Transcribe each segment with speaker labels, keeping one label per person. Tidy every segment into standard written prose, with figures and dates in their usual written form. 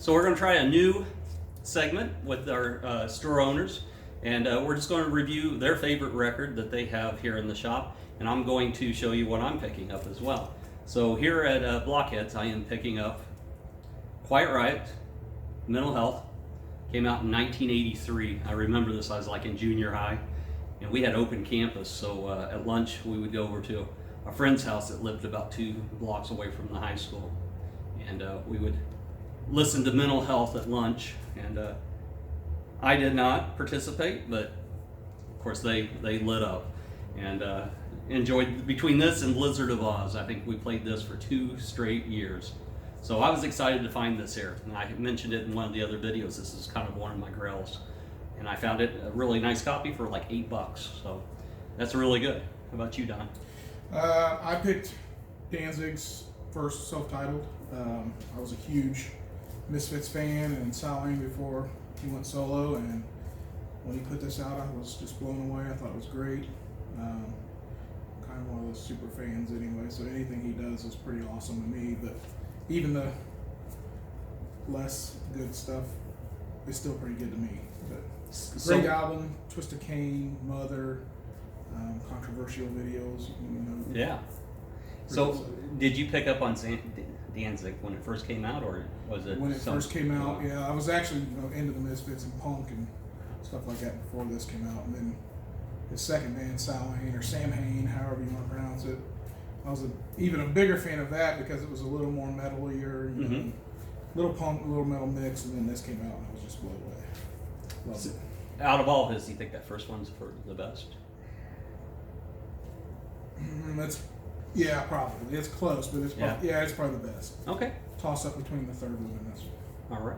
Speaker 1: So we're going to try a new segment with our store owners, and we're just going to review their favorite record that they have here in the shop, and I'm going to show you what I'm picking up as well. So here at Blockheads, I am picking up Quiet Riot, Mental Health. Came out in 1983. I remember this, I was like in junior high, and we had open campus, so at lunch we would go over to a friend's house that lived about 2 blocks away from the high school, and we would listen to Mental Health at lunch, and I did not participate, but of course they lit up, and enjoyed. Between this and Blizzard of Oz, I think we played this for 2 straight years. So I was excited to find this here, and I mentioned it in one of the other videos. This is kind of one of my grails, and I found it a really nice copy for like $8, so that's really good. How about you, Don?
Speaker 2: I picked Danzig's first self-titled. I was a huge Misfits fan and saw him before he went solo, and when he put this out, I was just blown away. I thought it was great. Kind of one of those super fans anyway, so anything he does is pretty awesome to me, but even the less good stuff is still pretty good to me. But great album, Twisted Cane, Mother, controversial videos, you know.
Speaker 1: Yeah. So did you pick up on Danzig when it first came out, or was it
Speaker 2: when it first came out? Yeah, I was actually into the Misfits and punk and stuff like that before this came out, and then his second band, Samhain, or Samhain, however you want to pronounce it, I was even a bigger fan of that because it was a little more metal-ier, you know, little punk, little metal mix, and then this came out and I was just blown away. Loved it.
Speaker 1: Out of all of his, do you think that first one's for the best?
Speaker 2: Yeah, probably. It's close, but it's probably, it's probably the best.
Speaker 1: Okay.
Speaker 2: Toss up between the third one and this one.
Speaker 1: All right.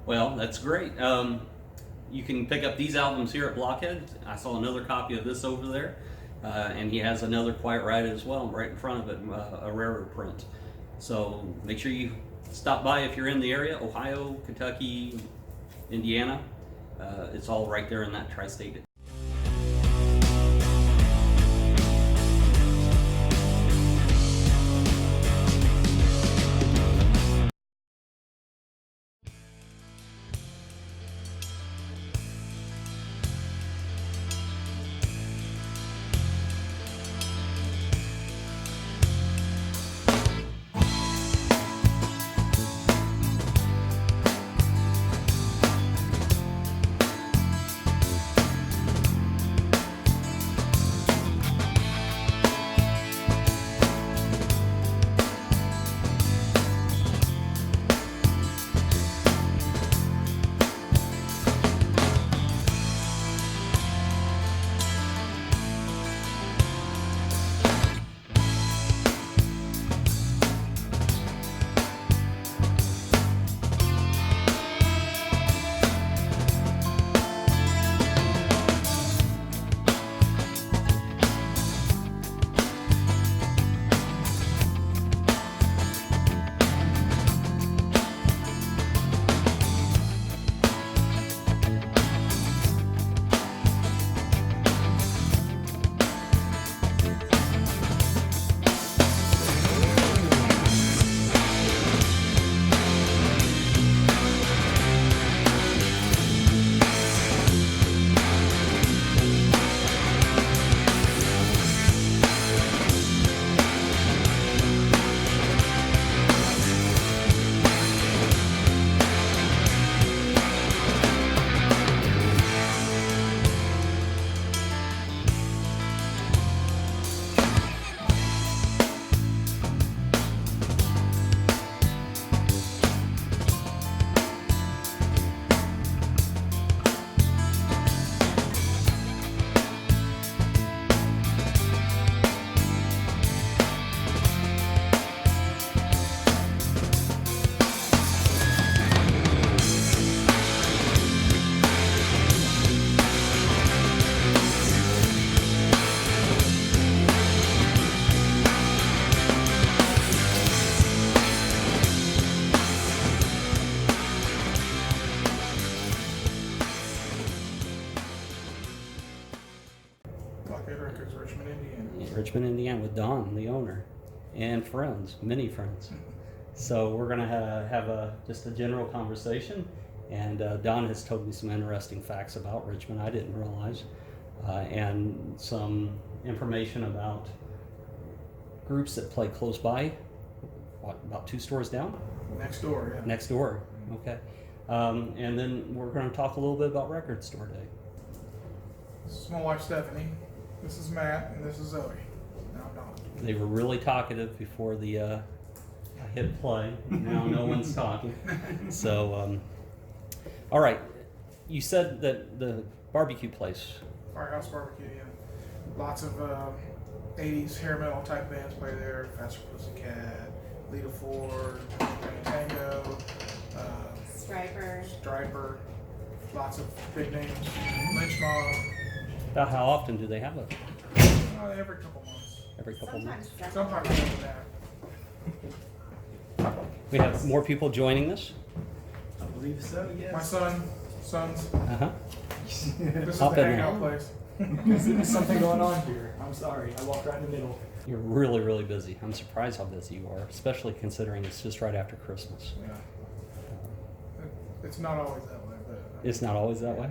Speaker 1: Well, that's great. You can pick up these albums here at Blockhead. I saw another copy of this over there, and he has another Quiet Riot as well, right in front of it, a rarer print. So make sure you stop by if you're in the area, Ohio, Kentucky, Indiana. It's all right there in that tri-state.
Speaker 2: Richmond, Indiana.
Speaker 1: Richmond, Indiana, with Don, the owner, and friends, many friends. So we're gonna have just a general conversation, and Don has told me some interesting facts about Richmond I didn't realize, and some information about groups that play close by. What, about 2 stores down?
Speaker 2: Next door, yeah.
Speaker 1: Next door. Okay. And then we're going to talk a little bit about Record Store Day.
Speaker 2: This is my wife Stephanie. This is Matt, and this is Zoe. Now Don.
Speaker 1: They were really talkative before the I hit play. Now no one's talking. So, all right. You said that the barbecue place.
Speaker 2: Firehouse Barbecue, yeah. Lots of 80s hair metal type bands play there. Faster Pussycat, Lita Ford, Tango, Striper, lots of big names. Lynch Mob.
Speaker 1: About how often do they have it?
Speaker 2: Every couple months.
Speaker 1: Every couple months.
Speaker 2: Sometimes more than that.
Speaker 1: We have more people joining us.
Speaker 3: I believe so, yes.
Speaker 2: My sons.
Speaker 1: Uh-huh.
Speaker 2: This is
Speaker 1: Hop
Speaker 2: the
Speaker 1: in
Speaker 2: hangout
Speaker 1: there.
Speaker 2: place.
Speaker 3: There's something going on here. I'm sorry. I walked right in the middle.
Speaker 1: You're really, really busy. I'm surprised how busy you are, especially considering it's just right after Christmas.
Speaker 2: Yeah. It's not always that way, but
Speaker 1: It's not always that way.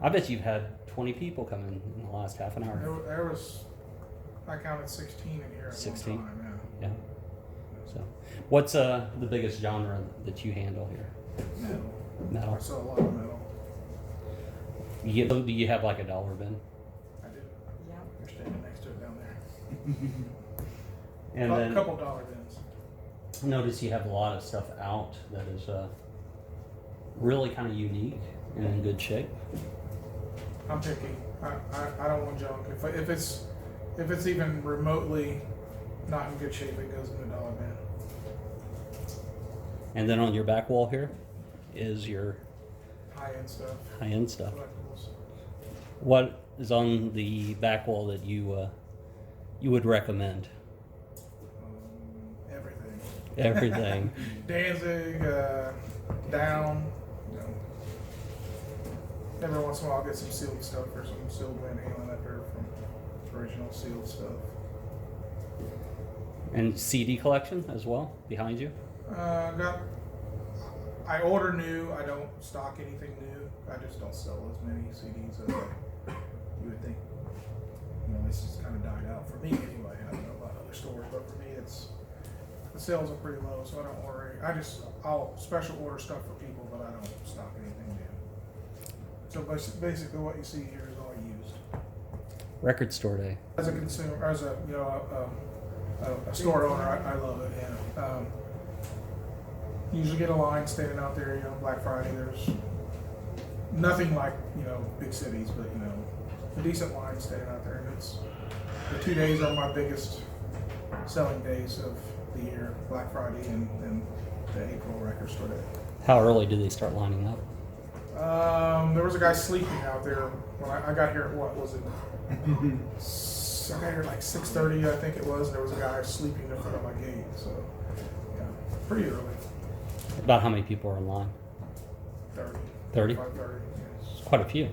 Speaker 1: I bet you've had 20 people come in the last half an hour.
Speaker 2: there was, I counted 16 in here at
Speaker 1: 16?
Speaker 2: one time.
Speaker 1: Yeah. So, what's the biggest genre that you handle here?
Speaker 2: Yeah. Metal.
Speaker 1: Metal.
Speaker 2: I sell a lot of metal.
Speaker 1: Do you have like a dollar bin?
Speaker 2: I do.
Speaker 4: Yeah.
Speaker 2: You're standing next to it down there.
Speaker 1: And
Speaker 2: A
Speaker 1: then
Speaker 2: couple dollar bins.
Speaker 1: notice you have a lot of stuff out that is really kind of unique and in good shape.
Speaker 2: I'm picky. I don't want junk. If it's even remotely not in good shape, it goes in the dollar bin.
Speaker 1: And then on your back wall here is your
Speaker 2: High end stuff.
Speaker 1: high-end stuff.
Speaker 2: Collectibles.
Speaker 1: What is on the back wall that you would recommend?
Speaker 2: Everything.
Speaker 1: Everything.
Speaker 2: Danzig, Down. You know. Every once in a while, I'll get some sealed stuff or some sealed Van Halen up here from original sealed stuff.
Speaker 1: And CD collection as well behind you.
Speaker 2: I order new. I don't stock anything new. I just don't sell as many CDs as you would think. You know, it's just kind of died out for me anyway. I don't know about other stores, but for me, the sales are pretty low, so I don't worry. I'll special order stuff for people, but I don't stock anything new. So basically, what you see here is all used.
Speaker 1: Record Store Day.
Speaker 2: As a consumer, as a a store owner, I love it. Yeah. Usually get a line standing out there. Black Friday. There's nothing like big cities, but a decent line standing out there. And the 2 days are my biggest selling days of the year: Black Friday and the April Record Store Day.
Speaker 1: How early do they start lining up?
Speaker 2: There was a guy sleeping out there when I got here at what was it? I got here at like 6:30, I think it was. There was a guy sleeping in front of my gate, so yeah, pretty early.
Speaker 1: About how many people are in line?
Speaker 2: 30.
Speaker 1: 30?
Speaker 2: 30, yeah.
Speaker 1: It's quite a few.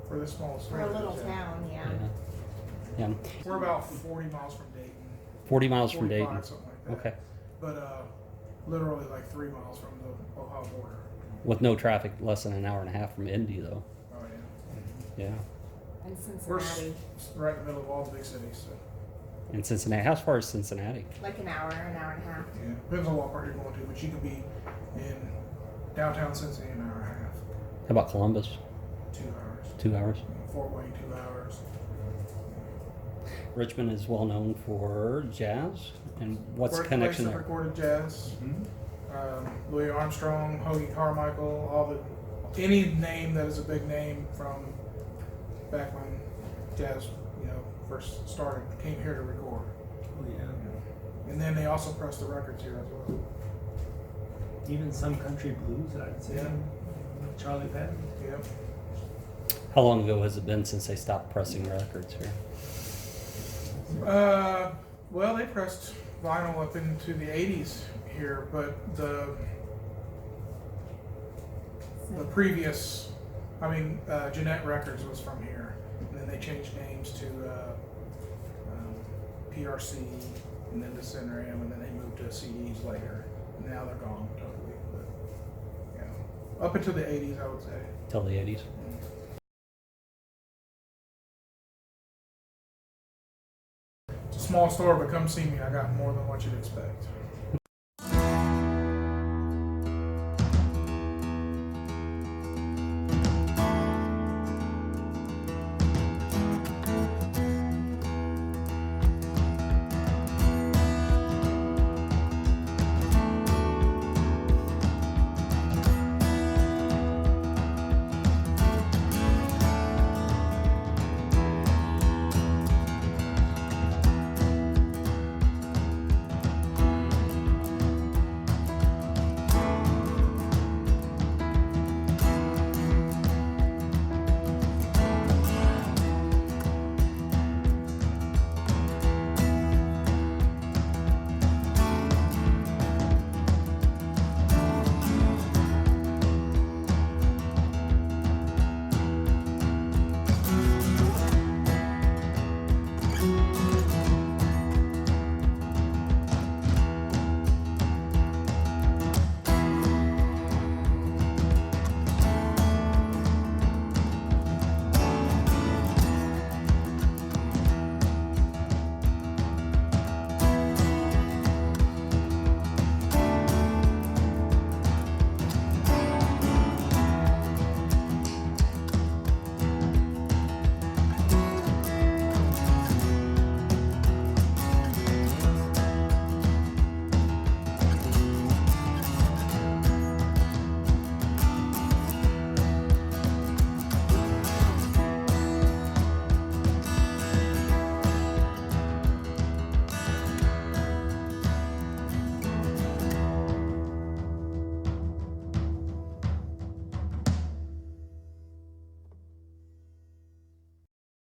Speaker 2: For this small store.
Speaker 4: For a little
Speaker 2: yeah.
Speaker 4: town, yeah.
Speaker 1: Yeah.
Speaker 2: We're about 40 miles from Dayton.
Speaker 1: 40 miles from
Speaker 2: 45,
Speaker 1: Dayton.
Speaker 2: something like that.
Speaker 1: Okay.
Speaker 2: But literally like 3 miles from the Ohio border.
Speaker 1: With no traffic, less than an hour and a half from Indy, though.
Speaker 2: Oh yeah.
Speaker 1: Yeah.
Speaker 4: And
Speaker 2: We're
Speaker 4: Cincinnati,
Speaker 2: right in the middle of all the big cities. So
Speaker 1: And Cincinnati. How far is Cincinnati?
Speaker 4: like an hour and a half.
Speaker 2: yeah, depends on what part you're going to, but you can be in downtown Cincinnati in an hour and a half,
Speaker 1: How about Columbus?
Speaker 2: 2 hours.
Speaker 1: 2 hours.
Speaker 2: Fort Wayne, 2 hours.
Speaker 1: Richmond is well known for jazz. And what's the connection
Speaker 2: Birthplace of
Speaker 1: there?
Speaker 2: recorded jazz. Louis Armstrong, Hoagie Carmichael, any name that is a big name from back when jazz, first started, came here to record.
Speaker 3: Oh, yeah.
Speaker 2: And then they also pressed the records here as well.
Speaker 3: Even some country blues, I'd say.
Speaker 2: Yeah.
Speaker 3: Charlie Patton.
Speaker 2: Yep.
Speaker 1: How long ago has it been since they stopped pressing records here?
Speaker 2: Well, they pressed vinyl up into the 80s here, but the previous, Gennett Records was from here, and then they changed names to PRC, and then to Centurion, and then they moved to CDs later, and now they're gone totally. But yeah, up into the 80s, I would say.
Speaker 1: Till the 80s.
Speaker 2: It's a small store, but come see me. I got more than what you'd expect.